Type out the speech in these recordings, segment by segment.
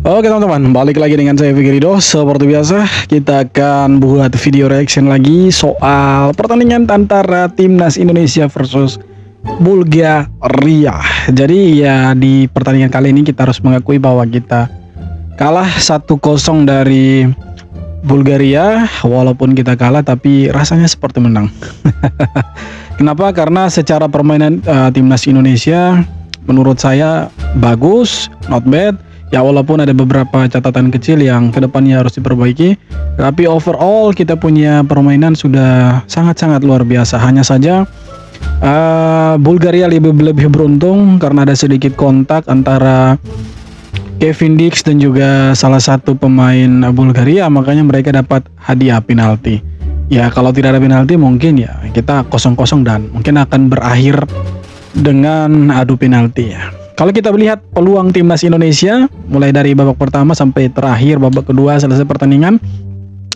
Oke teman-teman, balik lagi dengan saya Fikri Ridho. Seperti biasa, kita akan buat video reaction lagi soal pertandingan antara Timnas Indonesia versus Bulgaria. Jadi ya di pertandingan kali ini kita harus mengakui bahwa kita kalah 1-0 dari Bulgaria. Walaupun kita kalah tapi rasanya seperti menang. Kenapa? Karena secara permainan Timnas Indonesia menurut saya bagus, not bad. Ya walaupun ada beberapa catatan kecil yang kedepannya harus diperbaiki, tapi overall kita punya permainan sudah sangat-sangat luar biasa. Hanya saja Bulgaria lebih beruntung karena ada sedikit kontak antara Kevin Dix dan juga salah satu pemain Bulgaria, makanya mereka dapat hadiah penalti. Ya kalau tidak ada penalti mungkin ya kita 0-0 dan mungkin akan berakhir dengan adu penalti ya. Kalau kita melihat peluang Timnas Indonesia mulai dari babak pertama sampai terakhir babak kedua selesai pertandingan,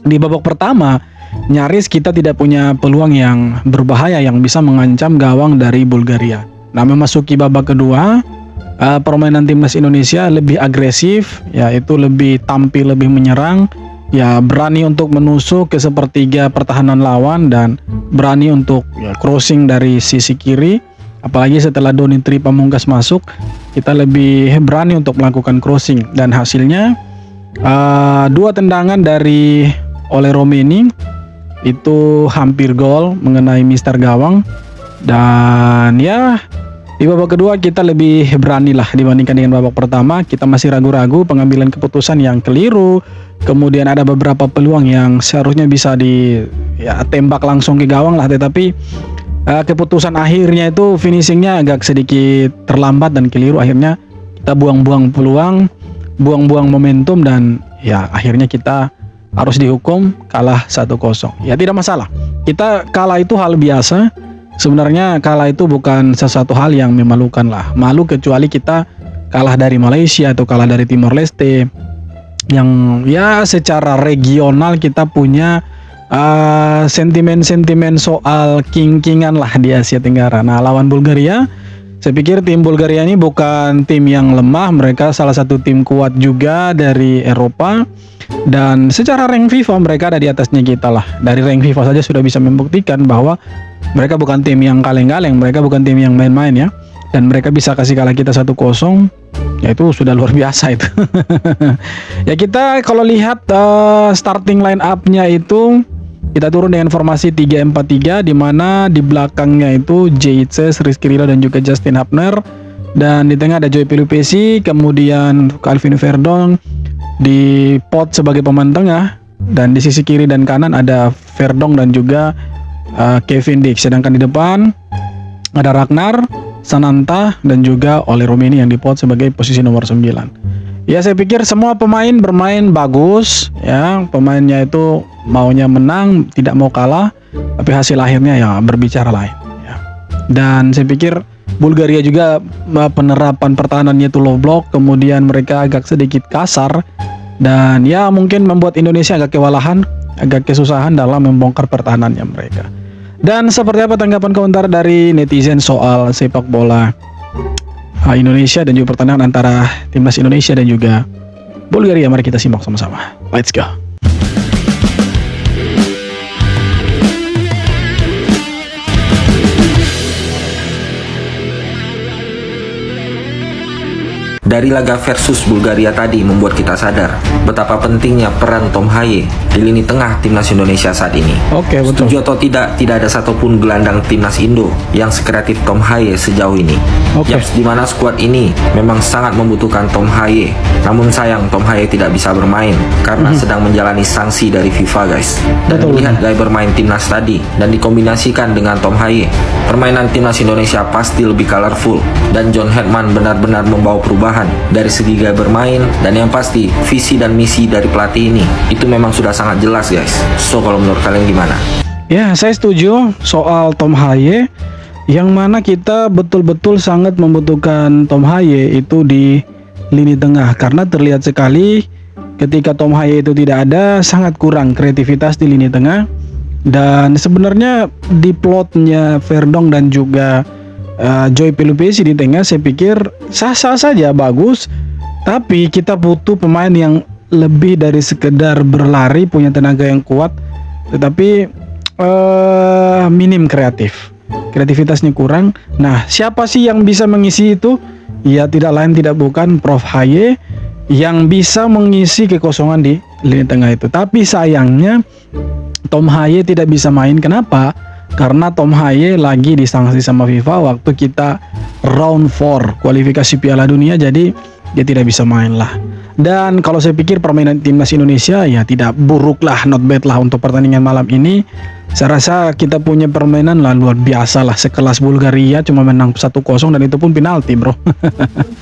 di babak pertama nyaris kita tidak punya peluang yang berbahaya yang bisa mengancam gawang dari Bulgaria. Nah, memasuki babak kedua permainan Timnas Indonesia lebih agresif, yaitu lebih tampil, lebih menyerang, ya berani untuk menusuk ke sepertiga pertahanan lawan dan berani untuk crossing dari sisi kiri. Apalagi setelah Donitri Pamungkas masuk, kita lebih berani untuk melakukan crossing dan hasilnya dua tendangan dari Ole Romeni itu hampir gol mengenai mister gawang. Dan ya di babak kedua kita lebih berani lah dibandingkan dengan babak pertama. Kita masih ragu-ragu, pengambilan keputusan yang keliru, kemudian ada beberapa peluang yang seharusnya bisa tembak langsung ke gawang lah, tetapi keputusan akhirnya itu finishingnya agak sedikit terlambat dan keliru. Akhirnya kita buang-buang peluang, buang-buang momentum, dan ya akhirnya kita harus dihukum kalah 1-0. Ya tidak masalah, kita kalah itu hal biasa. Sebenarnya kalah itu bukan sesuatu hal yang memalukan lah. Malu kecuali kita kalah dari Malaysia atau kalah dari Timor Leste, yang ya secara regional kita punya sentimen-sentimen soal king-kingan lah di Asia Tenggara. Nah, lawan Bulgaria, saya pikir tim Bulgaria ini bukan tim yang lemah. Mereka salah satu tim kuat juga dari Eropa, dan secara rank FIFA mereka ada di atasnya kita lah. Dari rank FIFA saja sudah bisa membuktikan bahwa mereka bukan tim yang kaleng-kaleng, mereka bukan tim yang main-main ya. Dan mereka bisa kasih kalah kita 1-0, ya itu sudah luar biasa itu. Ya kita kalau lihat starting line up-nya itu, kita turun dengan formasi 3-4-3, di mana di belakangnya itu JC, Rizky Ridho dan juga Justin Hapner, dan di tengah ada Joy Pelupesi, kemudian Calvin Verdong di pot sebagai pemain tengah, dan di sisi kiri dan kanan ada Verdong dan juga Kevin Dix. Sedangkan di depan ada Ragnar, Sananta dan juga Ole Romeni yang di pot sebagai posisi nomor 9. Ya saya pikir semua pemain bermain bagus ya, pemainnya itu maunya menang, tidak mau kalah, tapi hasil akhirnya ya berbicara lain ya. Dan saya pikir Bulgaria juga penerapan pertahanannya itu low block, kemudian mereka agak sedikit kasar, dan ya mungkin membuat Indonesia agak kewalahan, agak kesusahan dalam membongkar pertahanannya mereka. Dan seperti apa tanggapan komentar dari netizen soal sepak bola Indonesia dan juga pertandingan antara Timnas Indonesia dan juga Bulgaria? Mari kita simak sama-sama. Let's go. Dari laga versus Bulgaria tadi membuat kita sadar betapa pentingnya peran Tom Haye di lini tengah Timnas Indonesia saat ini. Oke, betul. Setuju atau tidak ada satupun gelandang Timnas Indo yang sekreatif Tom Haye sejauh ini. Yaps, di mana skuad ini memang sangat membutuhkan Tom Haye. Namun sayang Tom Haye tidak bisa bermain karena sedang menjalani sanksi dari FIFA, guys. Dan melihat gaya bermain Timnas tadi dan dikombinasikan dengan Tom Haye, permainan Timnas Indonesia pasti lebih colorful, dan John Herdman benar-benar membawa perubahan dari segi gaya bermain, dan yang pasti visi dan misi dari pelatih ini itu memang sudah sangat jelas, guys. So kalau menurut kalian gimana? Ya saya setuju soal Tom Haye, yang mana kita betul-betul sangat membutuhkan Tom Haye itu di lini tengah, karena terlihat sekali ketika Tom Haye itu tidak ada, sangat kurang kreativitas di lini tengah. Dan sebenarnya di plotnya Verdong dan juga Joy Pelupesi di tengah saya pikir sah-sah saja, bagus. Tapi kita butuh pemain yang lebih dari sekedar berlari, punya tenaga yang kuat, tetapi minim kreativitasnya kurang. Nah, siapa sih yang bisa mengisi itu? Ya tidak lain tidak bukan Prof Haye yang bisa mengisi kekosongan di lini tengah itu. Tapi sayangnya Tom Haye tidak bisa main. Kenapa? Karena Tom Haye lagi disanksi sama FIFA waktu kita round 4 kualifikasi Piala Dunia, jadi dia tidak bisa main lah. Dan kalau saya pikir permainan timnas Indonesia ya tidak buruk lah, not bad lah untuk pertandingan malam ini. Saya rasa kita punya permainan lah luar biasa lah, sekelas Bulgaria cuma menang 1-0 dan itu pun penalti, bro.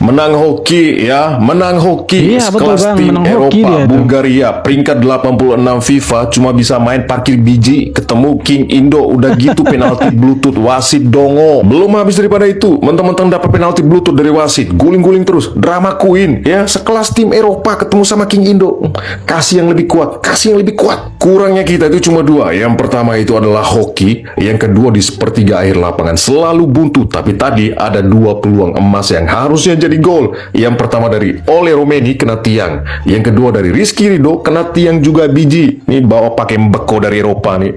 Menang hoki ya, menang hoki. Iya, betul, Sekelas Bang, tim menang Eropa, hoki dia Bulgaria peringkat 86 FIFA cuma bisa main parkir biji ketemu King Indo, udah gitu penalti bluetooth wasit dongo. Belum habis daripada itu, mentang-mentang dapat penalti bluetooth dari wasit, guling-guling terus, drama queen ya. Sekelas tim Eropa ketemu sama King Indo, kasih yang lebih kuat, kasih yang lebih kuat. Kurangnya kita itu cuma dua. Yang pertama itu adalah hoki, yang kedua di sepertiga akhir lapangan selalu buntu. Tapi tadi ada dua peluang emas yang harusnya jadi gol. Yang pertama dari Ole Romeni kena tiang, yang kedua dari Rizky Ridho kena tiang juga biji. Nih bawa pakai beko dari Eropa nih.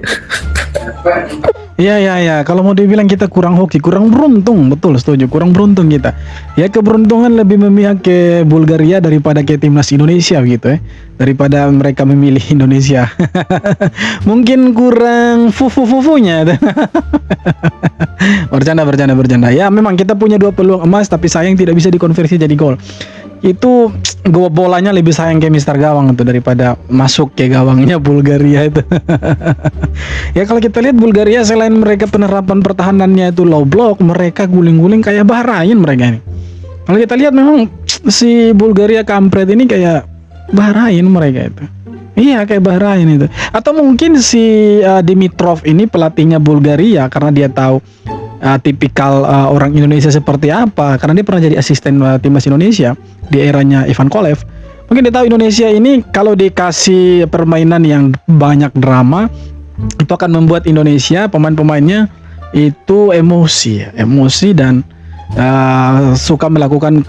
Ya. Kalau mau dibilang kita kurang hoki, kurang beruntung, betul, setuju. Kurang beruntung kita. Ya keberuntungan lebih memihak ke Bulgaria daripada ke timnas Indonesia gitu ya. Daripada mereka memilih Indonesia. Mungkin kurang fufu-fufunya. Bercanda. Ya memang kita punya dua peluang emas, tapi sayang tidak bisa dikonversi jadi gol. Itu gua bolanya lebih sayang ke Mister Gawang itu daripada masuk ke gawangnya Bulgaria itu. Ya kalau kita lihat Bulgaria selain mereka penerapan pertahanannya itu low block, mereka guling-guling kayak Bahrain mereka ini. Kalau kita lihat memang si Bulgaria kampret ini kayak Bahrain mereka itu. Iya kayak Bahrain itu. Atau mungkin si Dimitrov ini pelatihnya Bulgaria karena dia tahu tipikal orang Indonesia seperti apa, karena dia pernah jadi asisten timnas Indonesia di eranya Ivan Kolev. Mungkin dia tahu Indonesia ini kalau dikasih permainan yang banyak drama itu akan membuat Indonesia pemain-pemainnya itu emosi dan suka melakukan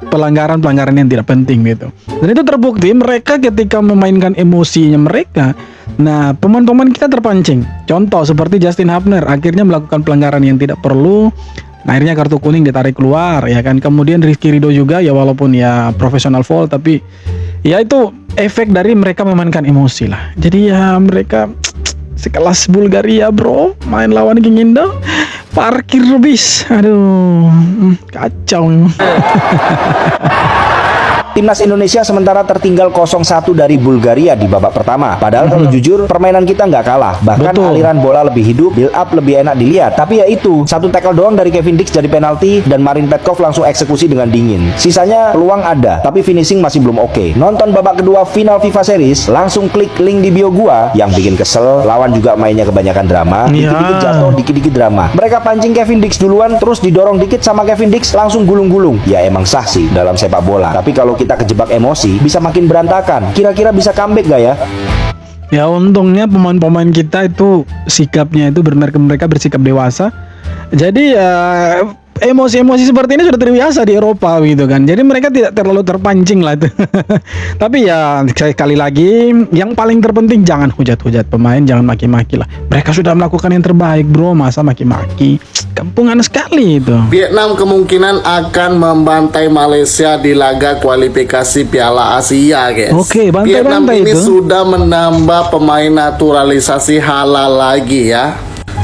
pelanggaran yang tidak penting gitu. Dan itu terbukti mereka ketika memainkan emosinya mereka. Nah, pemain-pemain kita terpancing. Contoh seperti Justin Hubner akhirnya melakukan pelanggaran yang tidak perlu. Nah, akhirnya kartu kuning ditarik keluar ya kan. Kemudian Rizky Ridho juga ya walaupun ya profesional foul tapi ya itu efek dari mereka memainkan emosi lah. Jadi ya mereka sekelas Bulgaria, bro, main lawan King Indo parkir bis. Aduh, kacau memang. Timnas Indonesia sementara tertinggal 0-1 dari Bulgaria di babak pertama. Padahal kalau jujur, permainan kita nggak kalah. Bahkan aliran bola lebih hidup, build up lebih enak dilihat. Tapi ya itu, satu tackle doang dari Kevin Dix jadi penalti dan Marin Petkov langsung eksekusi dengan dingin. Sisanya peluang ada, tapi finishing masih belum oke. Nonton babak kedua final FIFA Series, langsung klik link di bio gua. Yang bikin kesel, lawan juga mainnya kebanyakan drama. Dikit-dikit jatuh, dikit-dikit drama. Mereka pancing Kevin Dix duluan, terus didorong dikit sama Kevin Dix, langsung gulung-gulung. Ya emang sah sih dalam sepak bola. Tapi kalau kita kejebak emosi, bisa makin berantakan. Kira-kira bisa comeback gak ya? Ya untungnya pemain-pemain kita itu sikapnya itu benar mereka bersikap dewasa. Jadi ya emosi-emosi seperti ini sudah terbiasa di Eropa gitu kan. Jadi mereka tidak terlalu terpancing lah itu. Tapi ya sekali lagi yang paling terpenting jangan hujat-hujat pemain, jangan maki-maki lah. Mereka sudah melakukan yang terbaik, bro, masa maki-maki. Kampungan sekali itu. Vietnam kemungkinan akan membantai Malaysia di laga kualifikasi Piala Asia, guys. Oke, Vietnam bantai-bantai ini itu sudah menambah pemain naturalisasi halal lagi ya.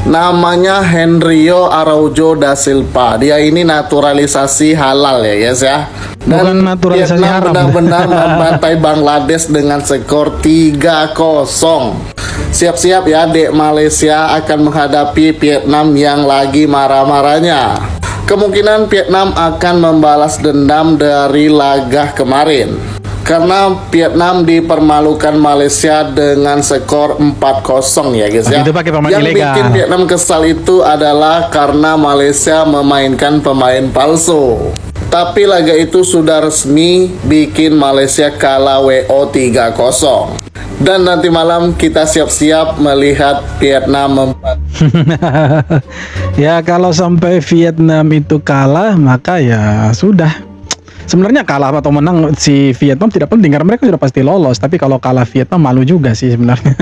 Namanya Henrio Araujo da Silva. Dia ini naturalisasi halal ya guys ya. Dan bukan naturalisasi Vietnam haram. benar-benar membantai Bangladesh dengan skor 3-0. Siap-siap ya, dek Malaysia akan menghadapi Vietnam yang lagi marah-marahnya. Kemungkinan Vietnam akan membalas dendam dari laga kemarin. Karena Vietnam dipermalukan Malaysia dengan skor 4-0 ya guys ya. Yang bikin Vietnam kesal itu adalah karena Malaysia memainkan pemain palsu. Tapi laga itu sudah resmi bikin Malaysia kalah WO 3-0. Dan nanti malam kita siap-siap melihat Vietnam Ya kalau sampai Vietnam itu kalah maka ya sudah. sebenarnya kalah atau menang si Vietnam tidak penting karena mereka sudah pasti lolos. Tapi kalau kalah Vietnam malu juga sih sebenarnya.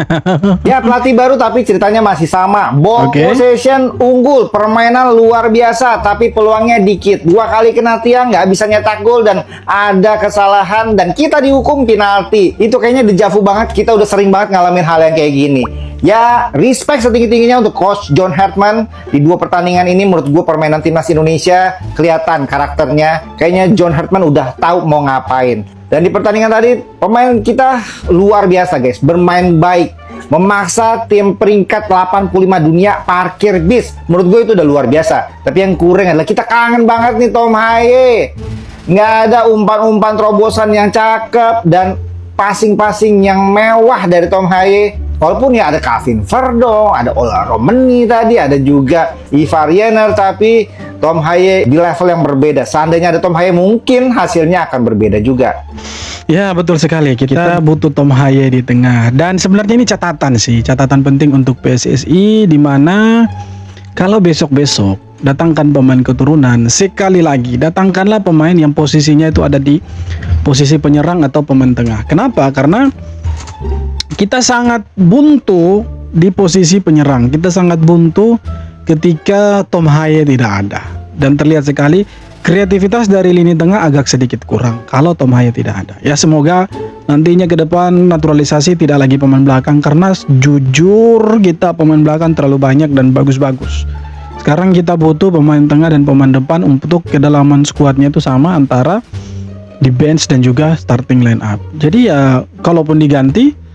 Ya, pelatih baru tapi ceritanya masih sama. Ball possession unggul, permainan luar biasa tapi peluangnya dikit. 2 kali kena tiang, nggak bisa nyetak gol dan ada kesalahan dan kita dihukum penalti. Itu kayaknya dejavu banget, kita udah sering banget ngalamin hal yang kayak gini. Ya, respect setinggi-tingginya untuk Coach John Hartman. Di 2 pertandingan ini menurut gue permainan timnas Indonesia kelihatan karakternya. Kayaknya John Hartman udah tahu mau ngapain. Dan di pertandingan tadi pemain kita luar biasa guys, bermain baik, memaksa tim peringkat 85 dunia parkir bis. Menurut gue itu udah luar biasa. Tapi yang kurang adalah kita kangen banget nih Tom Haye. Nggak ada umpan-umpan terobosan yang cakep dan passing-passing yang mewah dari Tom Haye. Walaupun ya ada Kevin Verdong, ada Ola Romani tadi, ada juga Ivar Jenner, tapi Tom Haye di level yang berbeda. Seandainya ada Tom Haye mungkin hasilnya akan berbeda juga. Ya betul sekali, kita butuh Tom Haye di tengah. Dan sebenarnya ini catatan penting untuk PSSI, di mana kalau besok-besok datangkan pemain keturunan, sekali lagi datangkanlah pemain yang posisinya itu ada di posisi penyerang atau pemain tengah. Kenapa? Karena kita sangat buntu di posisi penyerang. Kita sangat buntu ketika Tom Haye tidak ada. Dan terlihat sekali kreativitas dari lini tengah agak sedikit kurang kalau Tom Haye tidak ada. Ya semoga nantinya ke depan naturalisasi tidak lagi pemain belakang, karena jujur kita pemain belakang terlalu banyak dan bagus-bagus. Sekarang kita butuh pemain tengah dan pemain depan untuk kedalaman skuadnya itu sama antara di bench dan juga starting line up. Jadi ya kalaupun diganti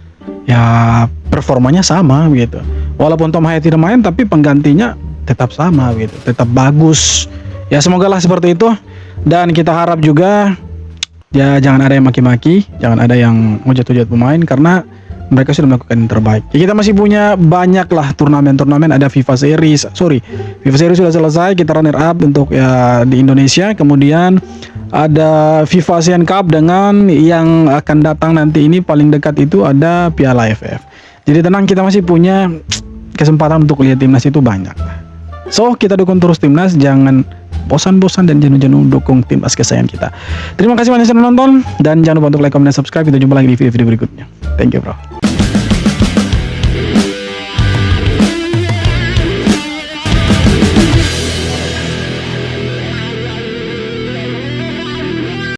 ya performanya sama gitu. Walaupun Tom Haye tidak main tapi penggantinya tetap sama gitu, tetap bagus. Ya semoga lah seperti itu. Dan kita harap juga ya jangan ada yang maki-maki, jangan ada yang hujat-hujat pemain karena mereka sudah melakukan yang terbaik. Ya, kita masih punya banyak lah turnamen-turnamen, ada FIFA Series. FIFA Series sudah selesai, kita runner up untuk ya di Indonesia. Kemudian ada FIFA Asian Cup dengan yang akan datang nanti ini paling dekat itu ada Piala AFF. Jadi tenang, kita masih punya kesempatan untuk lihat timnas itu banyak. So kita dukung terus timnas, jangan bosan-bosan dan jenuh-jenuh dukung timnas kesayangan kita. Terima kasih banyak sudah nonton dan jangan lupa untuk like, comment, dan subscribe. Kita jumpa lagi di video-video berikutnya. Thank you bro.